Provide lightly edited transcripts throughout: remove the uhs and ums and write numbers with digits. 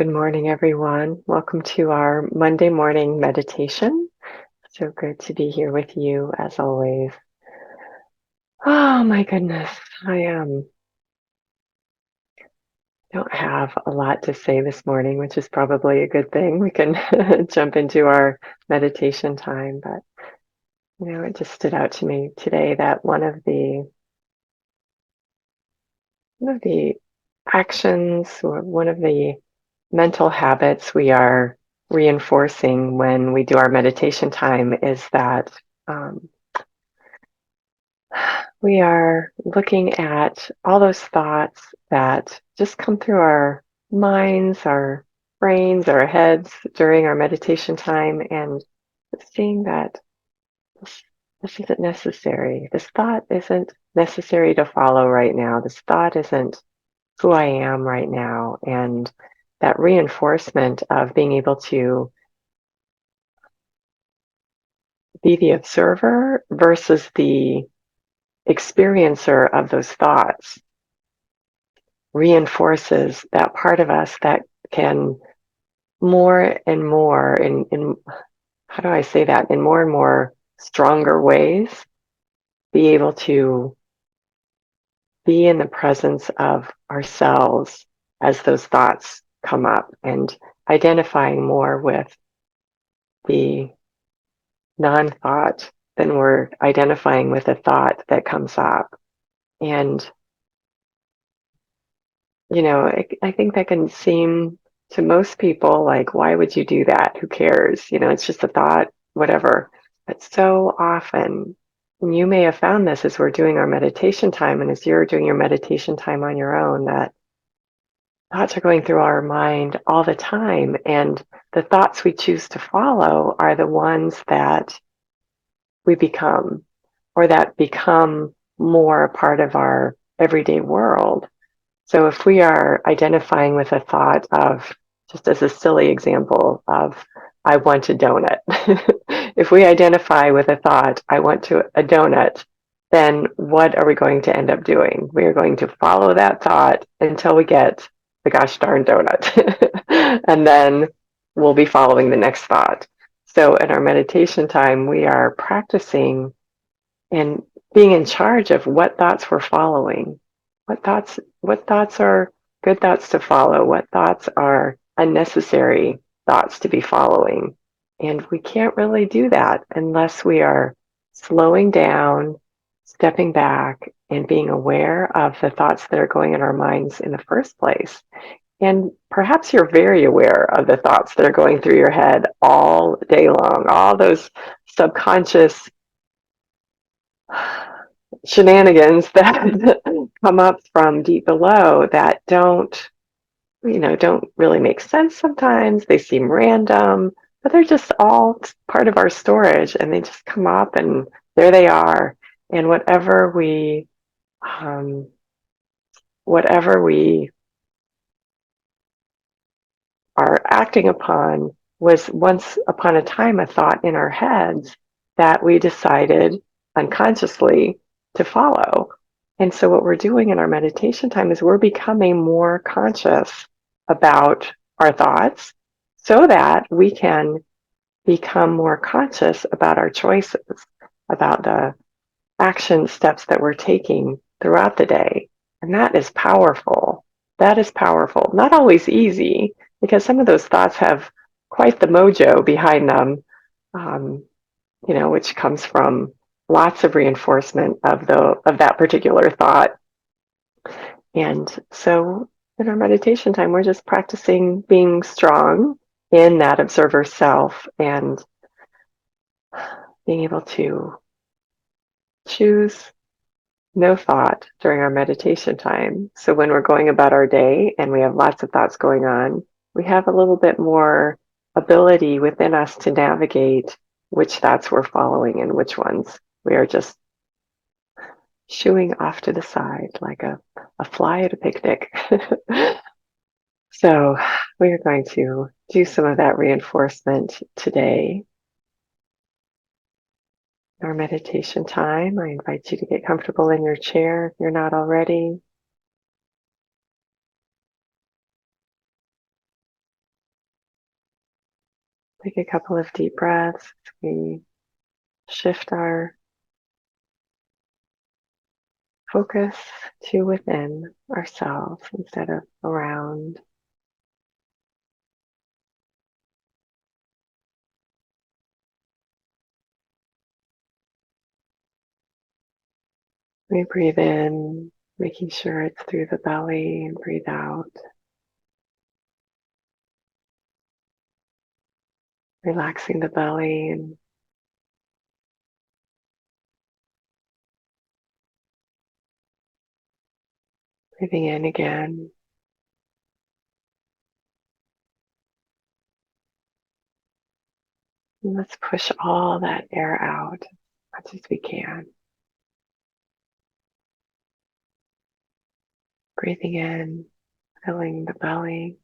Good morning, everyone. Welcome to our Monday morning meditation. So good to be here with you as always. Oh my goodness, I don't have a lot to say this morning, which is probably a good thing. We can jump into our meditation time, but it just stood out to me today that one of the actions or one of the mental habits we are reinforcing when we do our meditation time is that um, we are looking at all those thoughts that just come through our minds, our brains, our heads during our meditation time, and seeing that this, this isn't necessary. This thought isn't necessary to follow right now. This thought isn't who I am right now. And that reinforcement of being able to be the observer versus the experiencer of those thoughts reinforces that part of us that can more and more in how do I say that, in more and more stronger ways be able to be in the presence of ourselves as those thoughts come up and identifying more with the non-thought than we're identifying with a thought that comes up. And I think that can seem to most people like, why would you do that? Who cares? It's just a thought, whatever. But so often, and you may have found this as we're doing our meditation time and as you're doing your meditation time on your own, that thoughts are going through our mind all the time. And the thoughts we choose to follow are the ones that we become or that become more a part of our everyday world. So if we are identifying with a thought of, just as a silly example of, I want a donut. If we identify with a thought, I want a donut, then what are we going to end up doing? We are going to follow that thought until we get the gosh darn donut. And then we'll be following the next thought. So in our meditation time, we are practicing and being in charge of what thoughts we're following. What thoughts are good thoughts to follow? What thoughts are unnecessary thoughts to be following? And we can't really do that unless we are slowing down, stepping back, and being aware of the thoughts that are going in our minds in the first place. And perhaps you're very aware of the thoughts that are going through your head all day long, all those subconscious shenanigans that come up from deep below that don't really make sense sometimes. They seem random, but they're just all part of our storage and they just come up and there they are. And um, whatever we are acting upon was once upon a time a thought in our heads that we decided unconsciously to follow. And so, what we're doing in our meditation time is we're becoming more conscious about our thoughts so that we can become more conscious about our choices, about the action steps that we're taking throughout the day. And that is powerful. That is powerful. Not always easy, because some of those thoughts have quite the mojo behind them, um, which comes from lots of reinforcement of that particular thought. And so in our meditation time, we're just practicing being strong in that observer self and being able to choose no thought during our meditation time. So when we're going about our day and we have lots of thoughts going on, we have a little bit more ability within us to navigate which thoughts we're following and which ones we are just shooing off to the side like a fly at a picnic. So we are going to do some of that reinforcement today. Our meditation time, I invite you to get comfortable in your chair if you're not already. Take a couple of deep breaths as we shift our focus to within ourselves instead of around. We breathe in, making sure it's through the belly, and breathe out, relaxing the belly and breathing in again. And let's push all that air out as much as we can. Breathing in, filling the belly.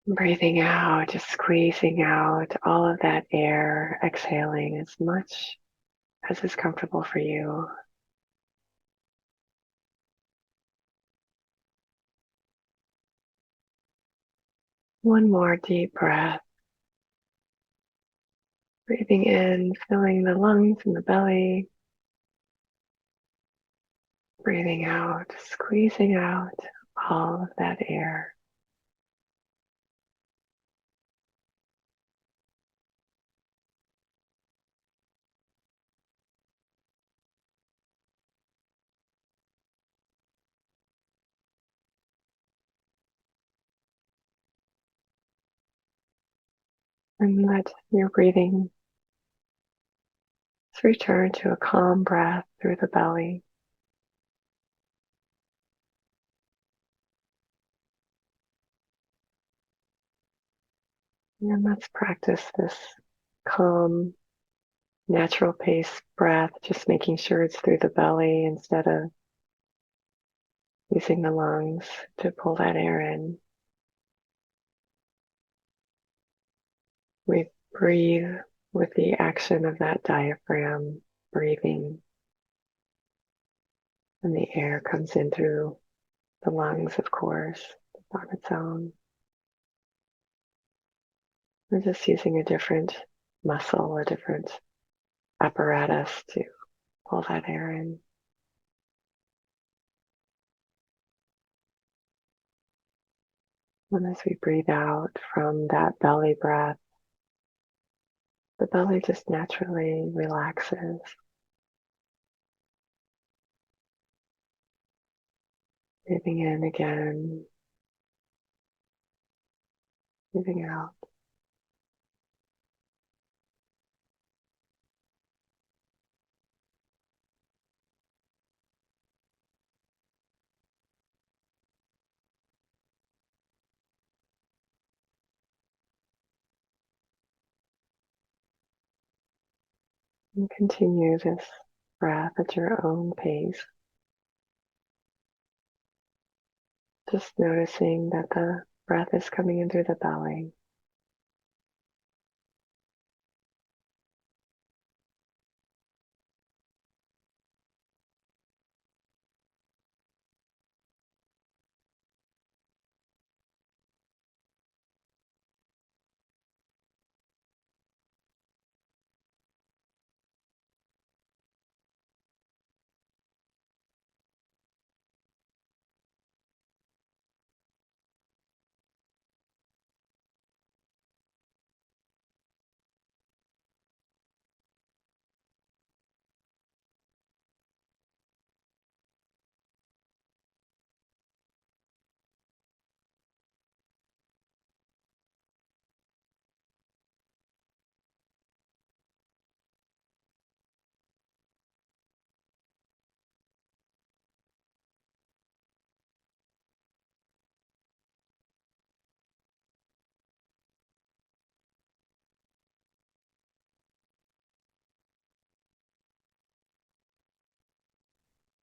Breathing out, just squeezing out all of that air, exhaling as much as is comfortable for you. One more deep breath. Breathing in, filling the lungs and the belly. Breathing out, squeezing out all of that air. And let your breathing return to a calm breath through the belly. And let's practice this calm, natural pace breath, just making sure it's through the belly instead of using the lungs to pull that air in. We breathe with the action of that diaphragm breathing, and the air comes in through the lungs, of course, on its own. We're just using a different muscle, a different apparatus to pull that air in. And as we breathe out from that belly breath, the belly just naturally relaxes. Breathing in again, breathing out. And continue this breath at your own pace. Just noticing that the breath is coming in through the belly.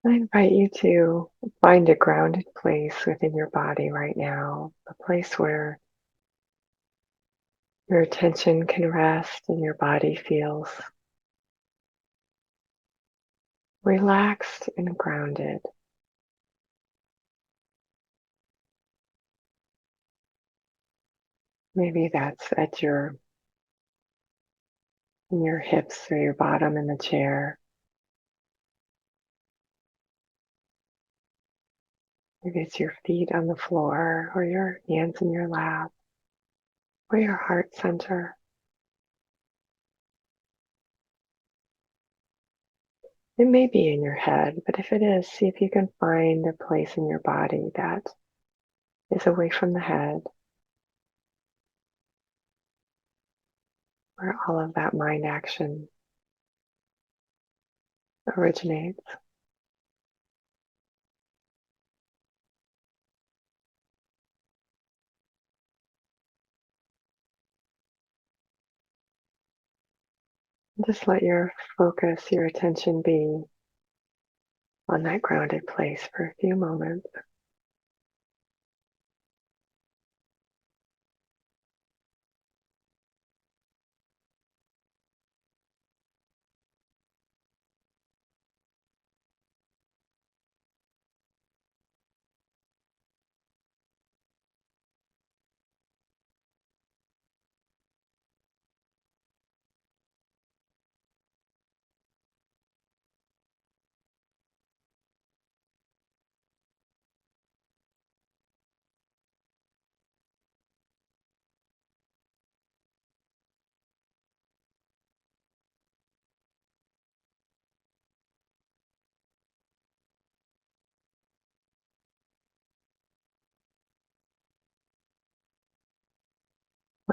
I invite you to find a grounded place within your body right now, a place where your attention can rest and your body feels relaxed and grounded. Maybe that's at your hips or your bottom in the chair. Maybe it's your feet on the floor or your hands in your lap or your heart center. It may be in your head, but if it is, see if you can find a place in your body that is away from the head, where all of that mind action originates. Just let your focus, your attention be on that grounded place for a few moments.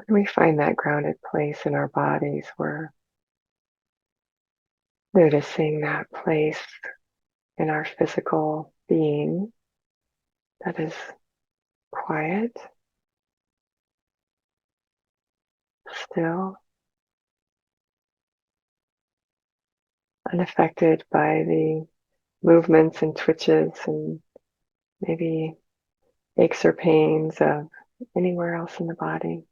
When we find that grounded place in our bodies, we're noticing that place in our physical being that is quiet, still, unaffected by the movements and twitches and maybe aches or pains of anywhere else in the body.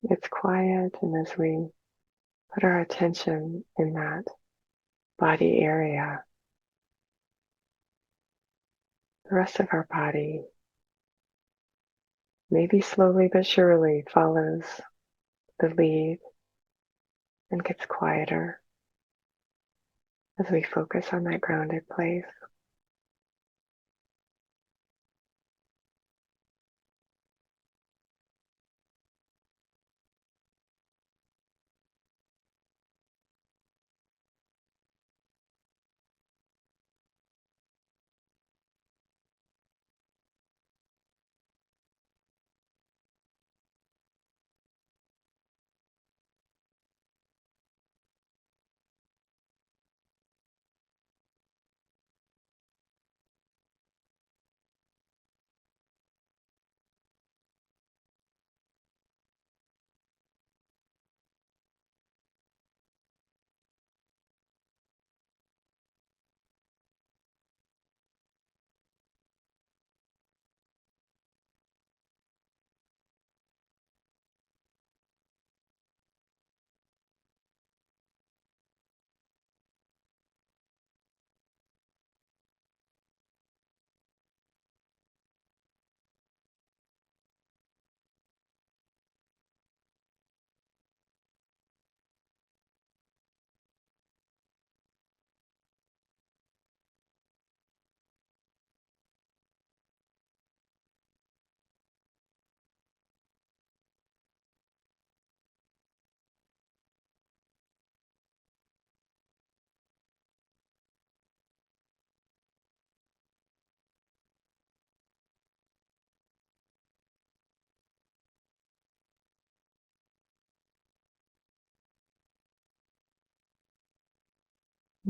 It's quiet, and as we put our attention in that body area, the rest of our body, maybe slowly but surely, follows the lead and gets quieter as we focus on that grounded place.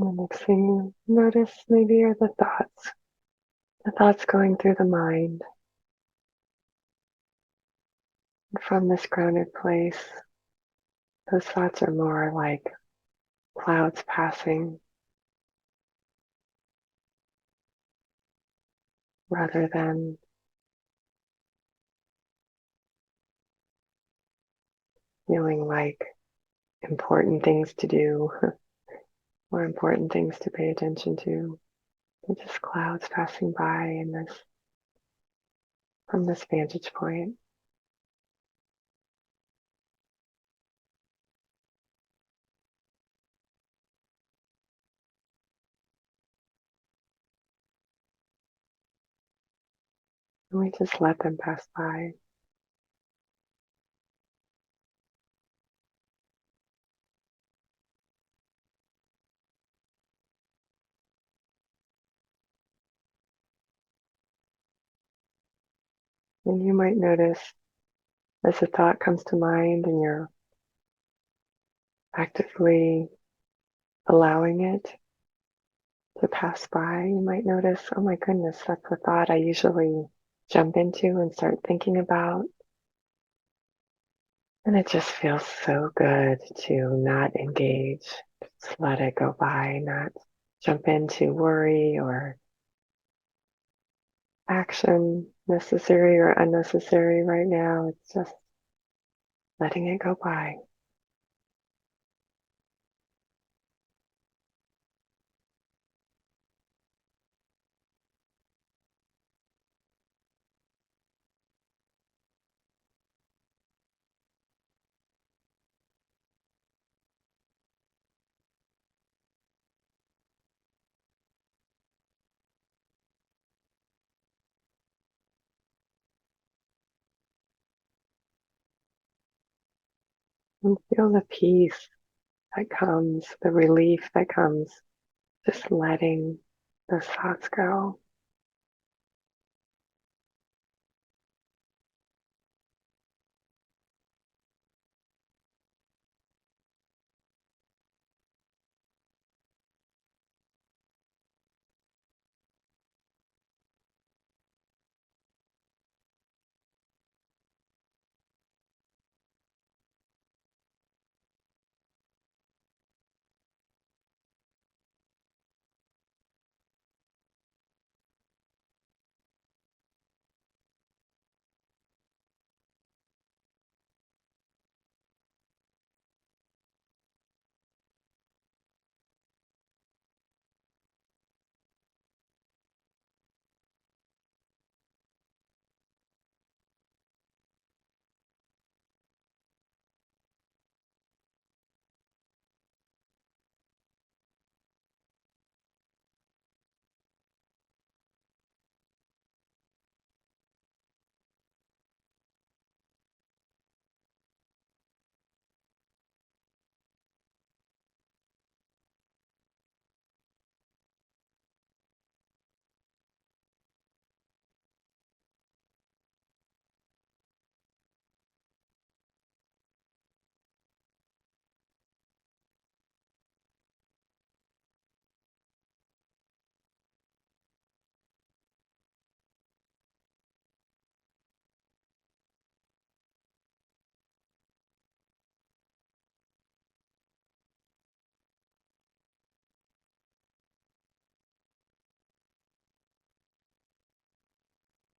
And the next thing you notice maybe are the thoughts going through the mind. And from this grounded place, those thoughts are more like clouds passing rather than feeling like important things to do or important things to pay attention to. They're just clouds passing by in this from this vantage point. And we just let them pass by. And you might notice as a thought comes to mind and you're actively allowing it to pass by, you might notice, oh my goodness, that's the thought I usually jump into and start thinking about. And it just feels so good to not engage, just let it go by, not jump into worry or action necessary or unnecessary right now. It's just letting it go by. And feel the peace that comes, the relief that comes, just letting those thoughts go.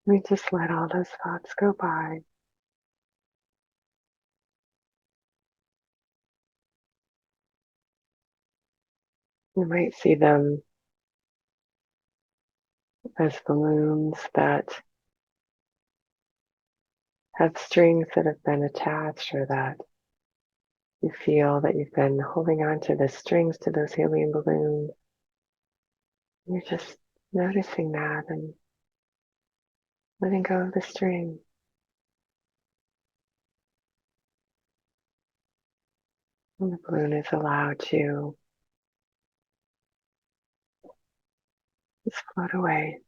We just let all those thoughts go by. You might see them as balloons that have strings that have been attached, or that you feel that you've been holding on to the strings to those helium balloons. You're just noticing that and letting go of the string. And the balloon is allowed to just float away.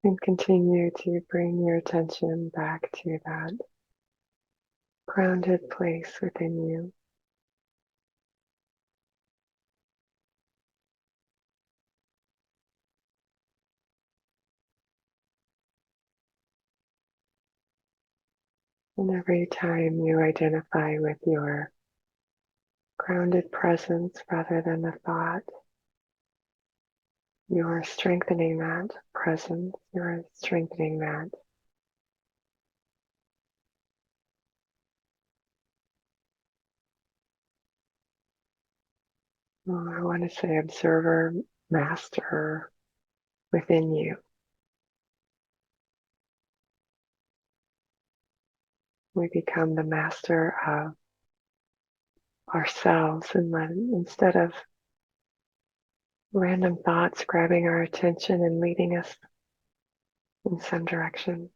And continue to bring your attention back to that grounded place within you. And every time you identify with your grounded presence rather than the thought, you are strengthening that presence, you are strengthening that. I want to say observer, master within you. We become the master of ourselves, and then instead of random thoughts grabbing our attention and leading us in some direction,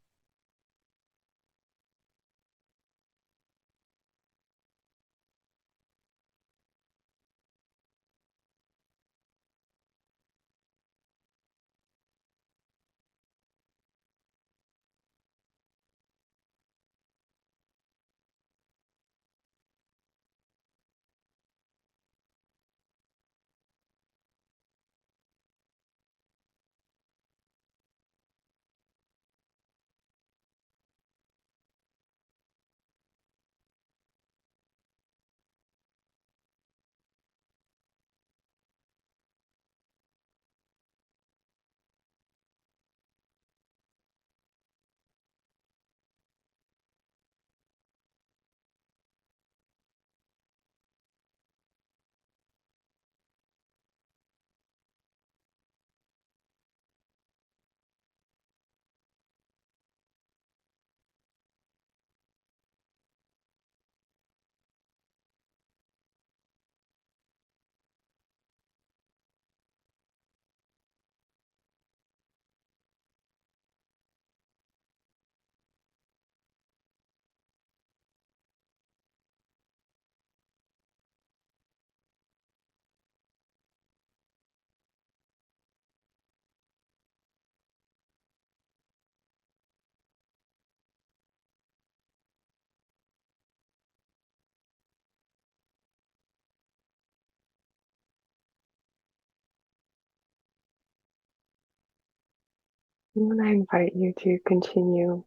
and I invite you to continue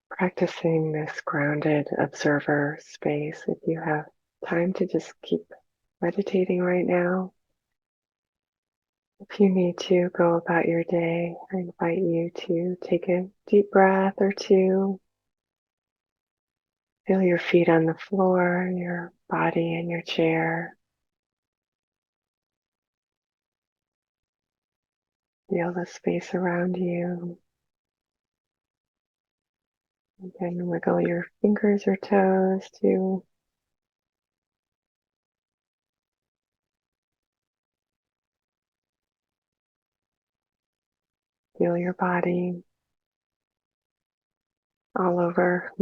practicing this grounded observer space. If you have time to just keep meditating right now, if you need to go about your day, I invite you to take a deep breath or two. Feel your feet on the floor, your body in your chair. Feel the space around you. You can wiggle your fingers or toes to feel your body all over.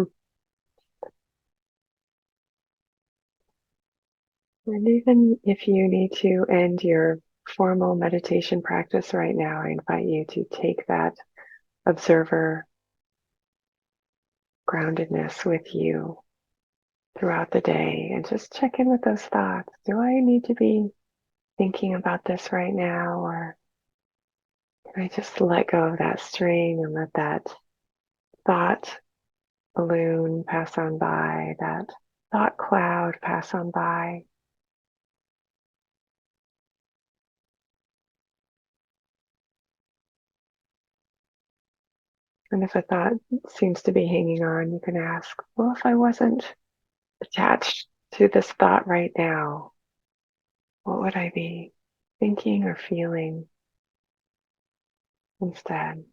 And even if you need to end your formal meditation practice right now, I invite you to take that observer groundedness with you throughout the day and just check in with those thoughts. Do I need to be thinking about this right now, or can I just let go of that string and let that thought balloon pass on by, that thought cloud pass on by? And if a thought seems to be hanging on, you can ask, well, if I wasn't attached to this thought right now, what would I be thinking or feeling instead?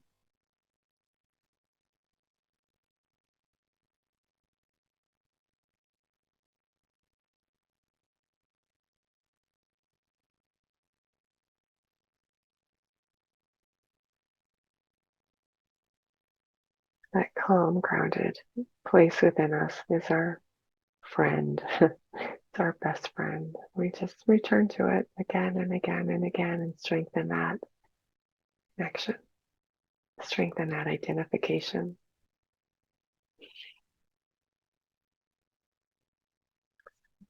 That calm, grounded place within us is our friend. It's our best friend. We just return to it again and again and again and strengthen that action. Strengthen that identification.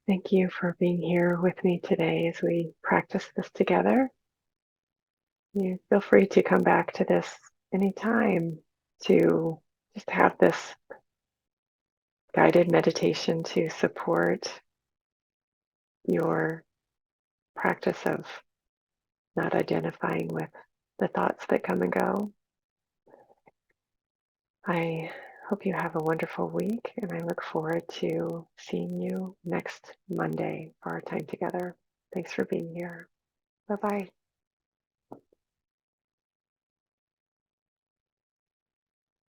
Thank you for being here with me today as we practice this together. You feel free to come back to this anytime to just have this guided meditation to support your practice of not identifying with the thoughts that come and go. I hope you have a wonderful week, and I look forward to seeing you next Monday for our time together. Thanks for being here. Bye bye.